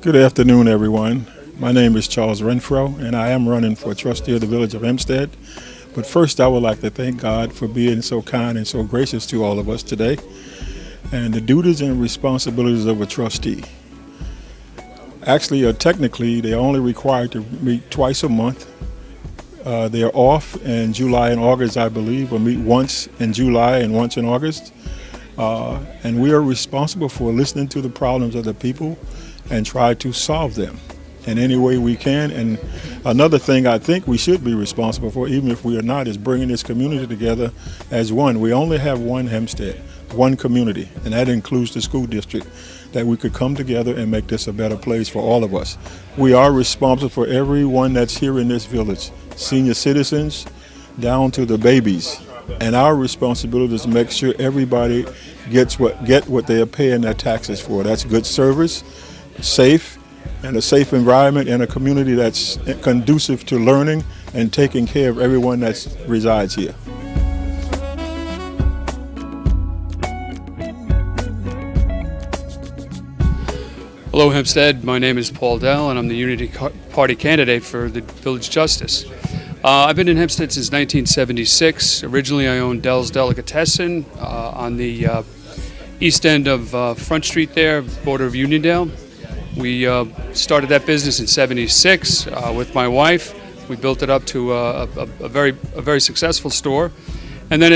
Good afternoon, everyone. My name is Charles Renfro, and I am running for trustee of the Village of Hempstead. But first, I would like to thank God for being so kind and so gracious to all of us today, and the duties and responsibilities of a trustee. Actually, technically, they're only required to meet twice a month. They're off in July and August, I believe, or meet once in July and once in August. And we are responsible for listening to the problems of the people and try to solve them in any way we can. And another thing I think we should be responsible for, even if we are not, is bringing this community together as one. We only have one Hempstead, one community, and that includes the school district, that we could come together and make this a better place for all of us. We are responsible for everyone that's here in this village, senior citizens down to the babies. And our responsibility is to make sure everybody get what they are paying their taxes for. That's good service, safe, and a safe environment, and a community that's conducive to learning and taking care of everyone that resides here. Hello Hempstead, my name is Paul Dell and I'm the Unity Party candidate for the Village Justice. I've been in Hempstead since 1976. Originally I owned Dell's Delicatessen on the east end of Front Street there, border of Uniondale. We started that business in '76 with my wife. We built it up to a very successful store. And then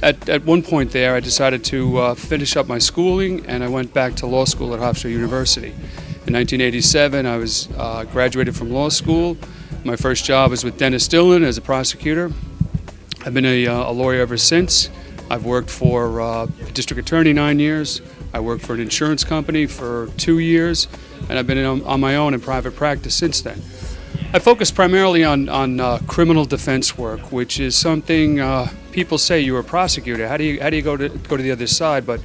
at one point there, I decided to finish up my schooling, and I went back to law school at Hofstra University. In 1987, I was graduated from law school. My first job was with Dennis Dillon as a prosecutor. I've been a lawyer ever since. I've worked for a district attorney 9 years. I worked for an insurance company for 2 years, and I've been on my own in private practice since then. I focus primarily on criminal defense work, which is something people say you're a prosecutor. How do you go to the other side? But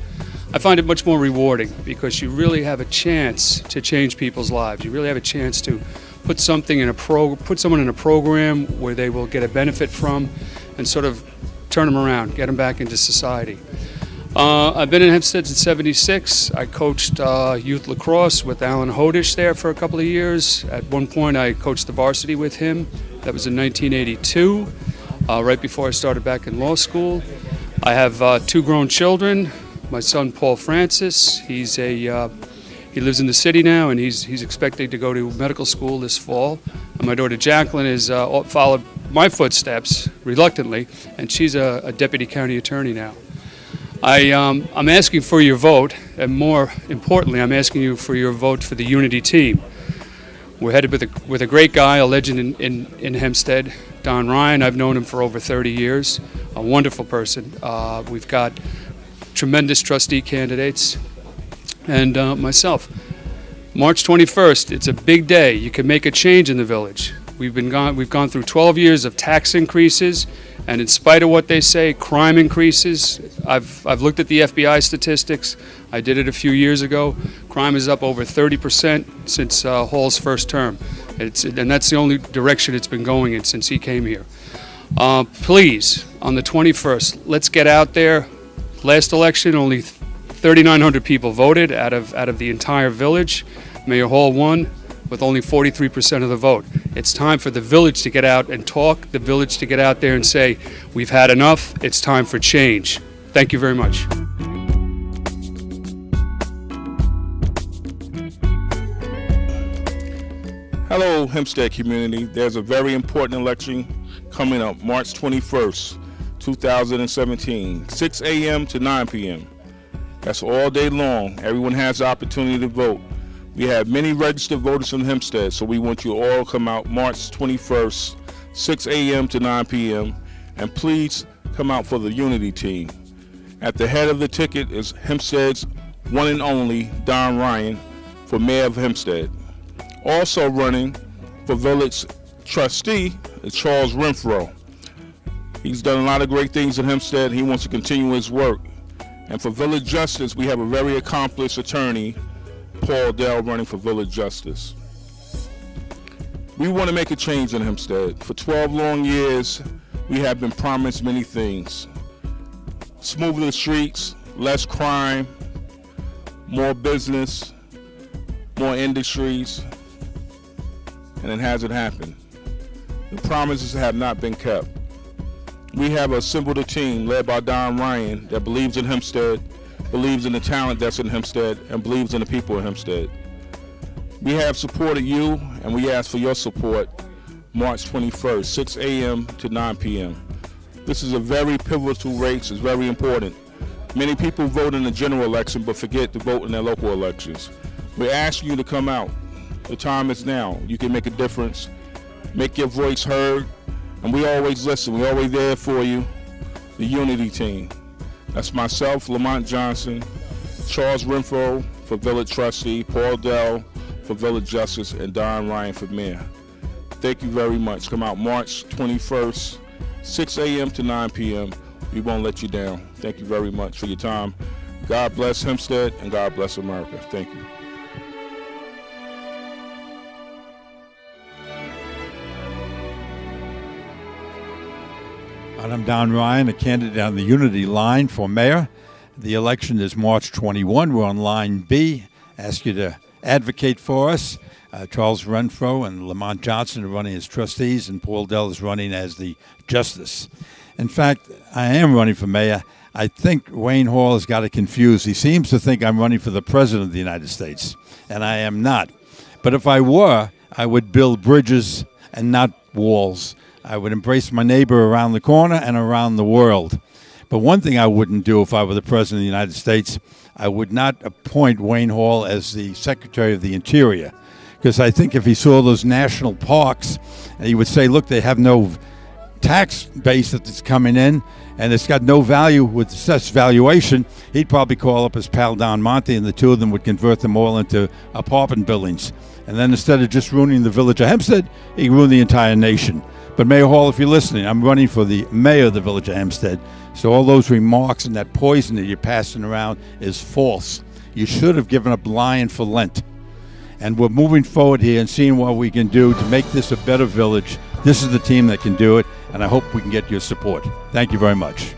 I find it much more rewarding because you really have a chance to change people's lives. You really have a chance to put someone in a program where they will get a benefit from, and sort of turn them around, get them back into society. I've been in Hempstead since '76. I coached youth lacrosse with Alan Hodish there for a couple of years. At one point I coached the varsity with him. That was in 1982, right before I started back in law school. I have 2 grown children. My son Paul Francis, he lives in the city now, and he's expecting to go to medical school this fall. And my daughter Jacqueline has followed my footsteps reluctantly, and she's a deputy county attorney now. I'm asking for your vote, and more importantly, I'm asking you for your vote for the Unity team. We're headed with a great guy, a legend in Hempstead, Don Ryan. I've known him for over 30 years, a wonderful person. We've got tremendous trustee candidates, and myself. March 21st, it's a big day. You can make a change in the village. We've gone through 12 years of tax increases, and in spite of what they say, crime increases. I've looked at the FBI statistics. I did it a few years ago. Crime is up over 30% since Hall's first term. And that's the only direction it's been going in since he came here. Please, on the 21st, let's get out there. Last election, only 3,900 people voted out of the entire village. Mayor Hall won with only 43% of the vote. It's time for the village to get out and talk, the village to get out there and say, we've had enough, it's time for change. Thank you very much. Hello, Hempstead community. There's a very important election coming up March 21st, 2017, 6 a.m. to 9 p.m. That's all day long. Everyone has the opportunity to vote. We have many registered voters from Hempstead, so we want you all to come out March 21st, 6 a.m. to 9 p.m. And please come out for the Unity team. At the head of the ticket is Hempstead's one and only Don Ryan for Mayor of Hempstead. Also running for Village Trustee is Charles Renfro. He's done a lot of great things in Hempstead. He wants to continue his work. And for Village Justice, we have a very accomplished attorney, Paul Dell, running for Village Justice. We want to make a change in Hempstead. For 12 long years, we have been promised many things. Smoother streets, less crime, more business, more industries, and it hasn't happened. The promises have not been kept. We have assembled a team led by Don Ryan that believes in Hempstead, believes in the talent that's in Hempstead, and believes in the people of Hempstead. We have supported you, and we ask for your support March 21st, 6 a.m. to 9 p.m. This is a very pivotal race. It's very important. Many people vote in the general election but forget to vote in their local elections. We're asking you to come out. The time is now. You can make a difference. Make your voice heard. And we always listen. We're always there for you. The Unity team. That's myself, Lamont Johnson, Charles Renfro for Village Trustee, Paul Dell for Village Justice, and Don Ryan for Mayor. Thank you very much. Come out March 21st, 6 a.m. to 9 p.m. We won't let you down. Thank you very much for your time. God bless Hempstead and God bless America. Thank you. I'm Don Ryan, a candidate on the Unity line for mayor. The election is March 21. We're on line B. Ask you to advocate for us. Charles Renfro and Lamont Johnson are running as trustees, and Paul Dell is running as the justice. In fact, I am running for mayor. I think Wayne Hall has got it confused. He seems to think I'm running for the president of the United States, and I am not. But if I were, I would build bridges and not walls. I would embrace my neighbor around the corner and around the world. But one thing I wouldn't do if I were the president of the United States, I would not appoint Wayne Hall as the Secretary of the Interior. Because I think if he saw those national parks, he would say, look, they have no tax base that's coming in, and it's got no value with such valuation. He'd probably call up his pal Don Monte, and the two of them would convert them all into apartment buildings. And then instead of just ruining the village of Hempstead, he'd ruin the entire nation. But Mayor Hall, if you're listening, I'm running for the mayor of the village of Hempstead. So all those remarks and that poison that you're passing around is false. You should have given up lying for Lent. And we're moving forward here and seeing what we can do to make this a better village. This is the team that can do it, and I hope we can get your support. Thank you very much.